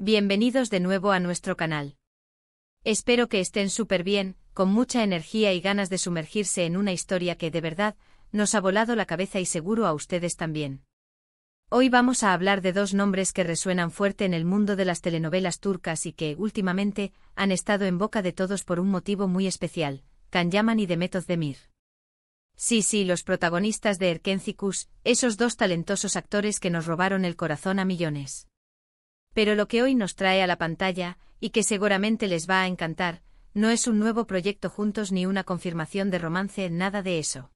Bienvenidos de nuevo a nuestro canal. Espero que estén súper bien, con mucha energía y ganas de sumergirse en una historia que de verdad nos ha volado la cabeza y seguro a ustedes también. Hoy vamos a hablar de dos nombres que resuenan fuerte en el mundo de las telenovelas turcas y que, últimamente, han estado en boca de todos por un motivo muy especial: Can Yaman y Demet Özdemir. Sí, los protagonistas de Erkenci, esos dos talentosos actores que nos robaron el corazón a millones. Pero lo que hoy nos trae a la pantalla, y que seguramente les va a encantar, no es un nuevo proyecto juntos ni una confirmación de romance, nada de eso.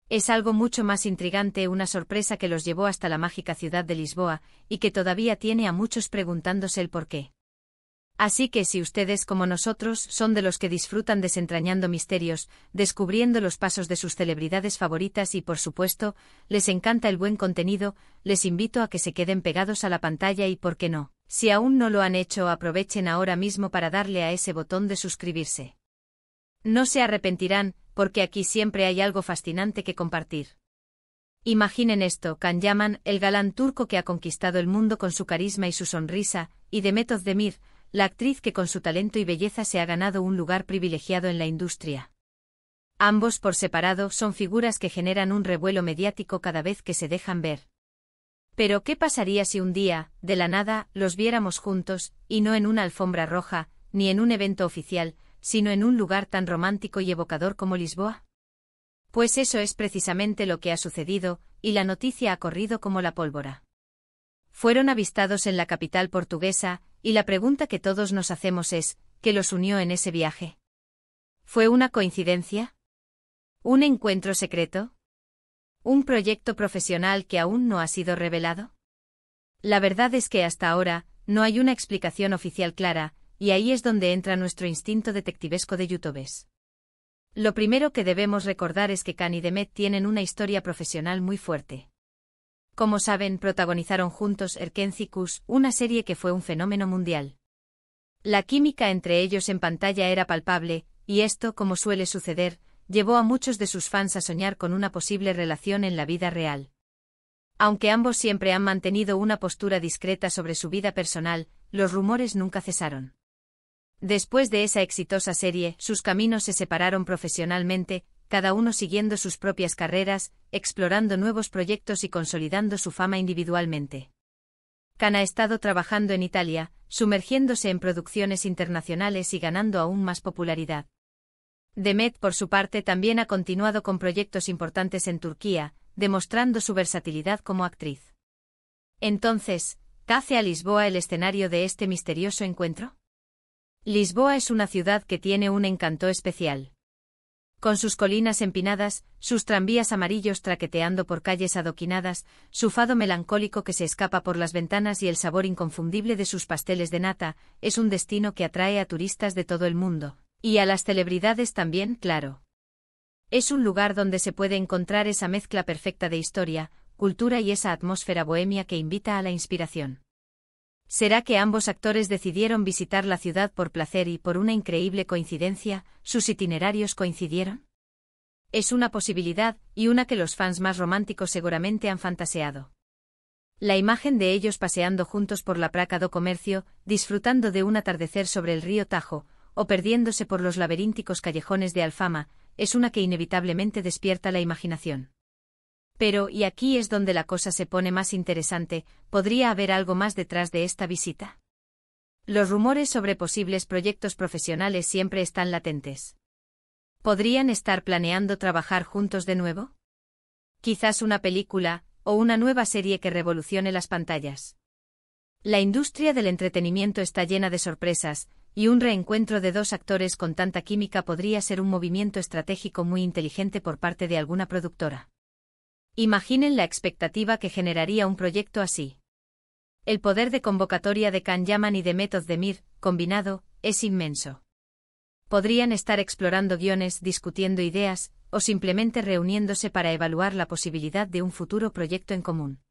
Es algo mucho más intrigante, una sorpresa que los llevó hasta la mágica ciudad de Lisboa, y que todavía tiene a muchos preguntándose el porqué. Así que si ustedes como nosotros son de los que disfrutan desentrañando misterios, descubriendo los pasos de sus celebridades favoritas y por supuesto, les encanta el buen contenido, les invito a que se queden pegados a la pantalla y ¿por qué no? Si aún no lo han hecho, aprovechen ahora mismo para darle a ese botón de suscribirse. No se arrepentirán, porque aquí siempre hay algo fascinante que compartir. Imaginen esto: Can Yaman, el galán turco que ha conquistado el mundo con su carisma y su sonrisa, y Demet Özdemir, la actriz que con su talento y belleza se ha ganado un lugar privilegiado en la industria. Ambos por separado son figuras que generan un revuelo mediático cada vez que se dejan ver. Pero ¿qué pasaría si un día, de la nada, los viéramos juntos, y no en una alfombra roja, ni en un evento oficial, sino en un lugar tan romántico y evocador como Lisboa? Pues eso es precisamente lo que ha sucedido, y la noticia ha corrido como la pólvora. Fueron avistados en la capital portuguesa, y la pregunta que todos nos hacemos es: ¿qué los unió en ese viaje? ¿Fue una coincidencia? ¿Un encuentro secreto? ¿Un proyecto profesional que aún no ha sido revelado? La verdad es que hasta ahora no hay una explicación oficial clara, y ahí es donde entra nuestro instinto detectivesco de youtubers. Lo primero que debemos recordar es que Can y Demet tienen una historia profesional muy fuerte. Como saben, protagonizaron juntos Erkenci, una serie que fue un fenómeno mundial. La química entre ellos en pantalla era palpable, y esto, como suele suceder, llevó a muchos de sus fans a soñar con una posible relación en la vida real. Aunque ambos siempre han mantenido una postura discreta sobre su vida personal, los rumores nunca cesaron. Después de esa exitosa serie, sus caminos se separaron profesionalmente, cada uno siguiendo sus propias carreras, explorando nuevos proyectos y consolidando su fama individualmente. Can ha estado trabajando en Italia, sumergiéndose en producciones internacionales y ganando aún más popularidad. Demet, por su parte, también ha continuado con proyectos importantes en Turquía, demostrando su versatilidad como actriz. Entonces, ¿qué hace a Lisboa el escenario de este misterioso encuentro? Lisboa es una ciudad que tiene un encanto especial. Con sus colinas empinadas, sus tranvías amarillos traqueteando por calles adoquinadas, su fado melancólico que se escapa por las ventanas y el sabor inconfundible de sus pasteles de nata, es un destino que atrae a turistas de todo el mundo. Y a las celebridades también, claro. Es un lugar donde se puede encontrar esa mezcla perfecta de historia, cultura y esa atmósfera bohemia que invita a la inspiración. ¿Será que ambos actores decidieron visitar la ciudad por placer y por una increíble coincidencia, sus itinerarios coincidieron? Es una posibilidad, y una que los fans más románticos seguramente han fantaseado. La imagen de ellos paseando juntos por la Praça do Comércio, disfrutando de un atardecer sobre el río Tajo, o perdiéndose por los laberínticos callejones de Alfama, es una que inevitablemente despierta la imaginación. Pero, y aquí es donde la cosa se pone más interesante, ¿podría haber algo más detrás de esta visita? Los rumores sobre posibles proyectos profesionales siempre están latentes. ¿Podrían estar planeando trabajar juntos de nuevo? Quizás una película, o una nueva serie que revolucione las pantallas. La industria del entretenimiento está llena de sorpresas, y un reencuentro de dos actores con tanta química podría ser un movimiento estratégico muy inteligente por parte de alguna productora. Imaginen la expectativa que generaría un proyecto así. El poder de convocatoria de Can Yaman y Demet Özdemir, combinado, es inmenso. Podrían estar explorando guiones, discutiendo ideas, o simplemente reuniéndose para evaluar la posibilidad de un futuro proyecto en común.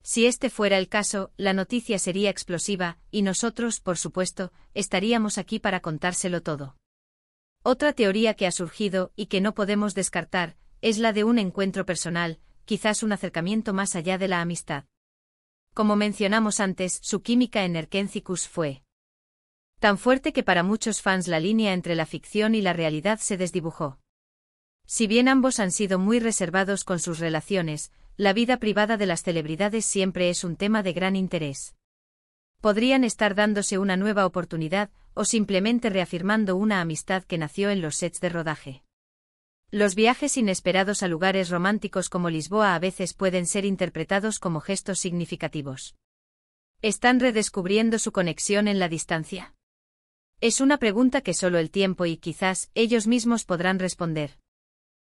Si este fuera el caso, la noticia sería explosiva, y nosotros, por supuesto, estaríamos aquí para contárselo todo. Otra teoría que ha surgido, y que no podemos descartar, es la de un encuentro personal, quizás un acercamiento más allá de la amistad. Como mencionamos antes, su química en Erkenthicus fue tan fuerte que para muchos fans la línea entre la ficción y la realidad se desdibujó. Si bien ambos han sido muy reservados con sus relaciones, la vida privada de las celebridades siempre es un tema de gran interés. Podrían estar dándose una nueva oportunidad, o simplemente reafirmando una amistad que nació en los sets de rodaje. Los viajes inesperados a lugares románticos como Lisboa a veces pueden ser interpretados como gestos significativos. ¿Están redescubriendo su conexión en la distancia? Es una pregunta que solo el tiempo y quizás ellos mismos podrán responder.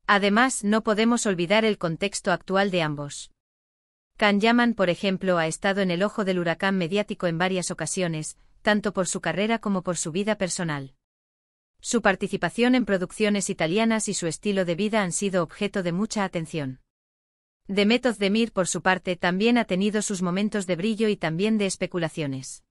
Además, no podemos olvidar el contexto actual de ambos. Can Yaman, por ejemplo, ha estado en el ojo del huracán mediático en varias ocasiones, tanto por su carrera como por su vida personal. Su participación en producciones italianas y su estilo de vida han sido objeto de mucha atención. Demet Özdemir, por su parte, también ha tenido sus momentos de brillo y también de especulaciones.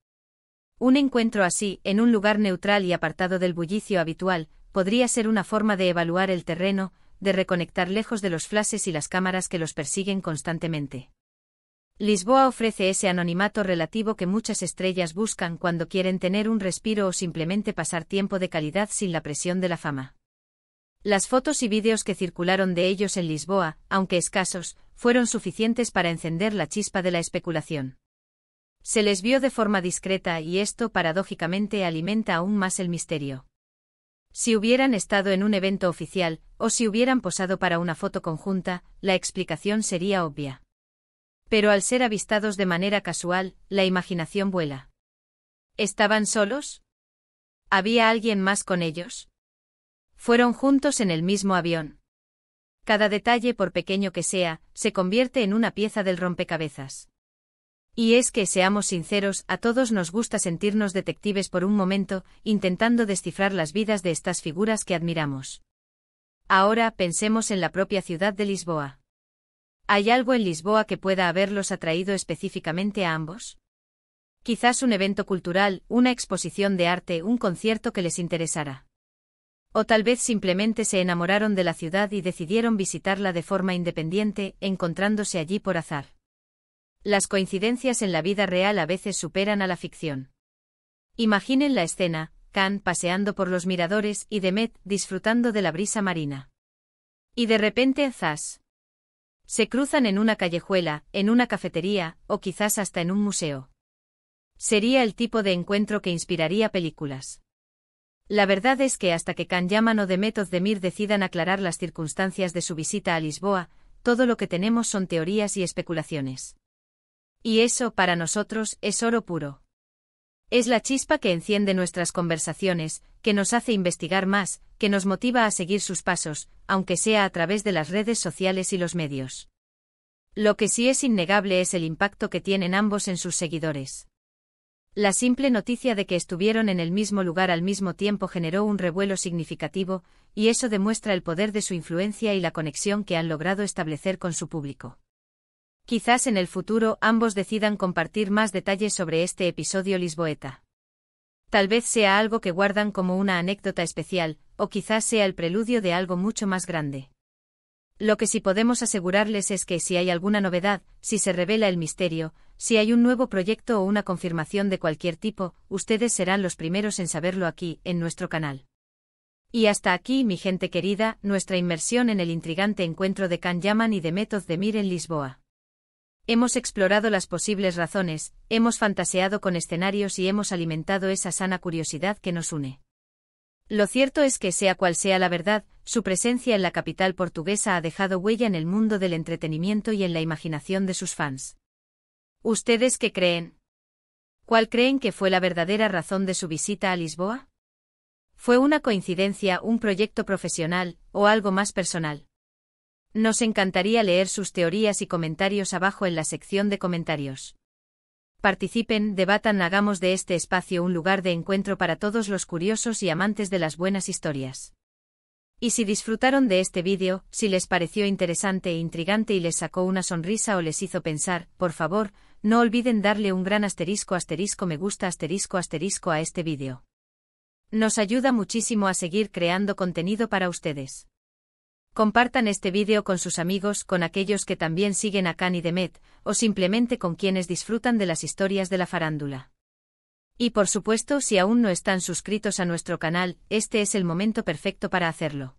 Un encuentro así, en un lugar neutral y apartado del bullicio habitual, podría ser una forma de evaluar el terreno, de reconectar lejos de los flashes y las cámaras que los persiguen constantemente. Lisboa ofrece ese anonimato relativo que muchas estrellas buscan cuando quieren tener un respiro o simplemente pasar tiempo de calidad sin la presión de la fama. Las fotos y vídeos que circularon de ellos en Lisboa, aunque escasos, fueron suficientes para encender la chispa de la especulación. Se les vio de forma discreta y esto paradójicamente alimenta aún más el misterio. Si hubieran estado en un evento oficial, o si hubieran posado para una foto conjunta, la explicación sería obvia. Pero al ser avistados de manera casual, la imaginación vuela. ¿Estaban solos? ¿Había alguien más con ellos? ¿Fueron juntos en el mismo avión? Cada detalle, por pequeño que sea, se convierte en una pieza del rompecabezas. Y es que, seamos sinceros, a todos nos gusta sentirnos detectives por un momento, intentando descifrar las vidas de estas figuras que admiramos. Ahora, pensemos en la propia ciudad de Lisboa. ¿Hay algo en Lisboa que pueda haberlos atraído específicamente a ambos? Quizás un evento cultural, una exposición de arte, un concierto que les interesara. O tal vez simplemente se enamoraron de la ciudad y decidieron visitarla de forma independiente, encontrándose allí por azar. Las coincidencias en la vida real a veces superan a la ficción. Imaginen la escena, Can paseando por los miradores y Demet disfrutando de la brisa marina. Y de repente, ¡zas! Se cruzan en una callejuela, en una cafetería, o quizás hasta en un museo. Sería el tipo de encuentro que inspiraría películas. La verdad es que hasta que Can Yaman o Demet Özdemir decidan aclarar las circunstancias de su visita a Lisboa, todo lo que tenemos son teorías y especulaciones. Y eso, para nosotros, es oro puro. Es la chispa que enciende nuestras conversaciones, que nos hace investigar más, que nos motiva a seguir sus pasos, aunque sea a través de las redes sociales y los medios. Lo que sí es innegable es el impacto que tienen ambos en sus seguidores. La simple noticia de que estuvieron en el mismo lugar al mismo tiempo generó un revuelo significativo, y eso demuestra el poder de su influencia y la conexión que han logrado establecer con su público. Quizás en el futuro ambos decidan compartir más detalles sobre este episodio lisboeta. Tal vez sea algo que guardan como una anécdota especial, o quizás sea el preludio de algo mucho más grande. Lo que sí podemos asegurarles es que si hay alguna novedad, si se revela el misterio, si hay un nuevo proyecto o una confirmación de cualquier tipo, ustedes serán los primeros en saberlo aquí, en nuestro canal. Y hasta aquí, mi gente querida, nuestra inmersión en el intrigante encuentro de Can Yaman y Demet Özdemir en Lisboa. Hemos explorado las posibles razones, hemos fantaseado con escenarios y hemos alimentado esa sana curiosidad que nos une. Lo cierto es que, sea cual sea la verdad, su presencia en la capital portuguesa ha dejado huella en el mundo del entretenimiento y en la imaginación de sus fans. ¿Ustedes qué creen? ¿Cuál creen que fue la verdadera razón de su visita a Lisboa? ¿Fue una coincidencia, un proyecto profesional, o algo más personal? Nos encantaría leer sus teorías y comentarios abajo en la sección de comentarios. Participen, debatan, hagamos de este espacio un lugar de encuentro para todos los curiosos y amantes de las buenas historias. Y si disfrutaron de este vídeo, si les pareció interesante e intrigante y les sacó una sonrisa o les hizo pensar, por favor, no olviden darle un gran asterisco me gusta a este vídeo. Nos ayuda muchísimo a seguir creando contenido para ustedes. Compartan este vídeo con sus amigos, con aquellos que también siguen a Khan y Demet, o simplemente con quienes disfrutan de las historias de la farándula. Y por supuesto, si aún no están suscritos a nuestro canal, este es el momento perfecto para hacerlo.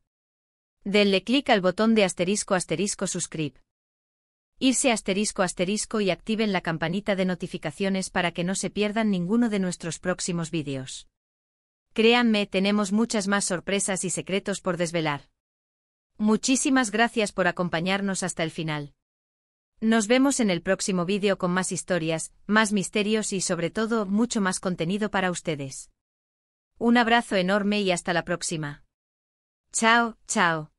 Denle clic al botón de * suscribe. Irse * y activen la campanita de notificaciones para que no se pierdan ninguno de nuestros próximos vídeos. Créanme, tenemos muchas más sorpresas y secretos por desvelar. Muchísimas gracias por acompañarnos hasta el final. Nos vemos en el próximo vídeo con más historias, más misterios y sobre todo mucho más contenido para ustedes. Un abrazo enorme y hasta la próxima. Chao, chao.